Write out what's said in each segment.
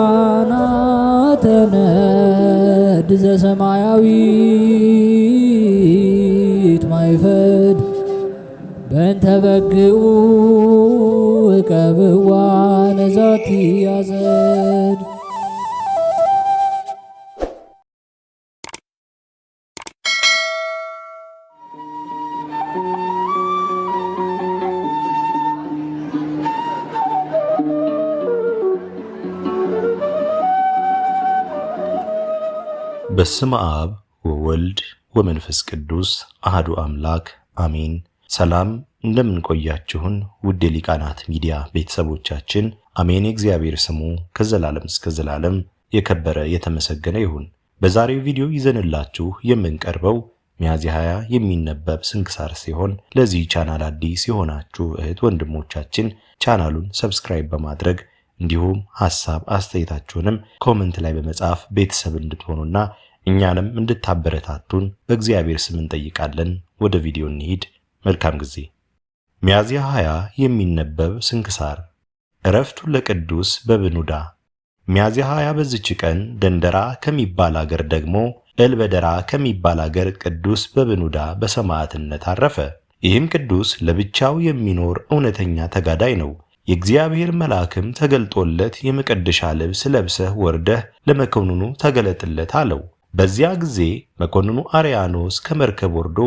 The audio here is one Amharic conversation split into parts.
ሊቃናተ ነድ ዘሰማያዊት ማይፈድ በእንተ በግዑ እቀብዋ ነዛቲ ያዘድ። በስመ አብ ወወልድ ወመንፈስ ቅዱስ አሐዱ አምላክ አሜን። ሰላም እንደምን ቆያችሁን ውድ የሊቃናት ሚዲያ ቤተሰቦቻችን፣ አሜን። የእግዚአብሔር ስሙ ከዘላለም እስከ ዘላለም የከበረ የተመሰገነ ይሁን። በዛሬው ቪዲዮ ይዘንላችሁ የምንቀርበው ሚያዝያ 20 የሚነበብ ስንክሳር ሲሆን ለዚህ ቻናል አዲስ የሆናችሁ እህት ወንድሞቻችን ቻናሉን ሰብስክራይብ በማድረግ እንዲሁም ሐሳብ አስተያየታችሁንም ኮሜንት ላይ በመጻፍ ቤተሰብ እንድትሆኑና እኛንም እንድታበረታቱን በእግዚአብሔር ስም እንጠይቃለን። ወደ ቪዲዮ እንሂድ። መልካም ጊዜ። ሚያዝያ 20 የሚነበብ ስንክሳር። ዕረፍቱ ለቅዱስ በብኑዳ። ሚያዝያ 20 በዚች ቀን ደንደራ ከሚባል አገር ደግሞ ኤልበደራ ከሚባል አገር ቅዱስ በብኑዳ በሰማዕትነት አረፈ። ይህም ቅዱስ ለብቻው የሚኖር እውነተኛ ተጋዳይ ነው። የእግዚአብሔር መልአክም ተገልጦለት የመቀደሻ ልብስ ለብሰህ ወርደህ ለመኮንኑ ተገለጥለት አለው። በዚያ ጊዜ መኮንኑ አርያኖስ ከመርከብ ወርዶ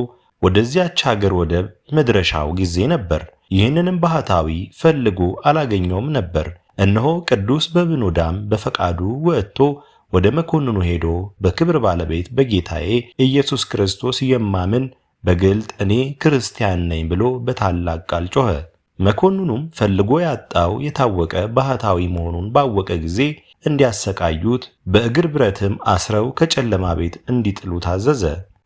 ወደዚያች ሀገር ወደብ መድረሻው ጊዜ ነበር። ይህንንም ባህታዊ ፈልጎ አላገኘውም ነበር። እነሆ ቅዱስ በብኑዳም በፈቃዱ ወጥቶ ወደ መኮንኑ ሄዶ በክብር ባለቤት በጌታዬ ኢየሱስ ክርስቶስ የማምን በግልጥ እኔ ክርስቲያን ነኝ ብሎ በታላቅ ቃል ጮኸ። መኮንኑም ፈልጎ ያጣው የታወቀ ባህታዊ መሆኑን ባወቀ ጊዜ እንዲያሰቃዩት በእግር ብረትም አስረው ከጨለማ ቤት እንዲጥሉ ታዘዘ።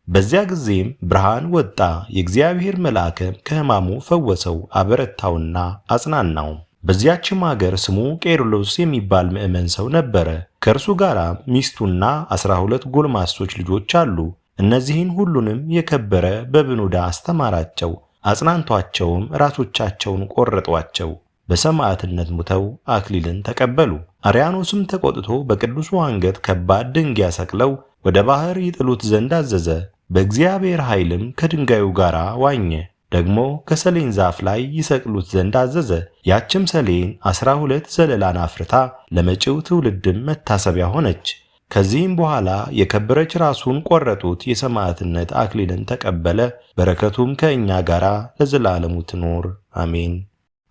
በዚያ ጊዜም ብርሃን ወጣ። የእግዚአብሔር መልአክም ከሕማሙ ፈወሰው፣ አበረታውና አጽናናው። በዚያችም ሀገር ስሙ ቄርሎስ የሚባል ምዕመን ሰው ነበረ። ከእርሱ ጋር ሚስቱና 12 ጎልማሶች ልጆች አሉ። እነዚህን ሁሉንም የከበረ በብኑዳ አስተማራቸው፣ አጽናንቷቸውም ራሶቻቸውን ቆረጧቸው። በሰማዕትነት ሙተው አክሊልን ተቀበሉ። አርያኖስም ተቆጥቶ በቅዱሱ አንገት ከባድ ድንጋይ ሰቅለው ወደ ባህር ይጥሉት ዘንድ አዘዘ። በእግዚአብሔር ኃይልም ከድንጋዩ ጋር ዋኘ። ደግሞ ከሰሌን ዛፍ ላይ ይሰቅሉት ዘንድ አዘዘ። ያችም ሰሌን 12 ዘለላን አፍርታ ለመጪው ትውልድም መታሰቢያ ሆነች። ከዚህም በኋላ የከበረች ራሱን ቆረጡት፣ የሰማዕትነት አክሊልን ተቀበለ። በረከቱም ከእኛ ጋር ለዘላለሙ ትኖር አሜን።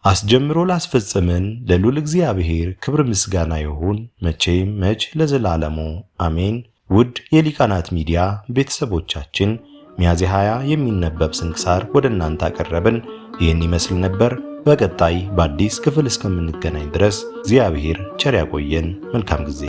አስጀምሮ ላስፈጸመን ለልዑል እግዚአብሔር ክብር ምስጋና ይሁን መቼም መች ለዘላለሙ አሜን። ውድ የሊቃናት ሚዲያ ቤተሰቦቻችን ሚያዝያ 20 የሚነበብ ስንክሳር ወደ እናንተ አቀረብን። ይህን ይመስል ነበር። በቀጣይ በአዲስ ክፍል እስከምንገናኝ ድረስ እግዚአብሔር ቸር ያቆየን። መልካም ጊዜ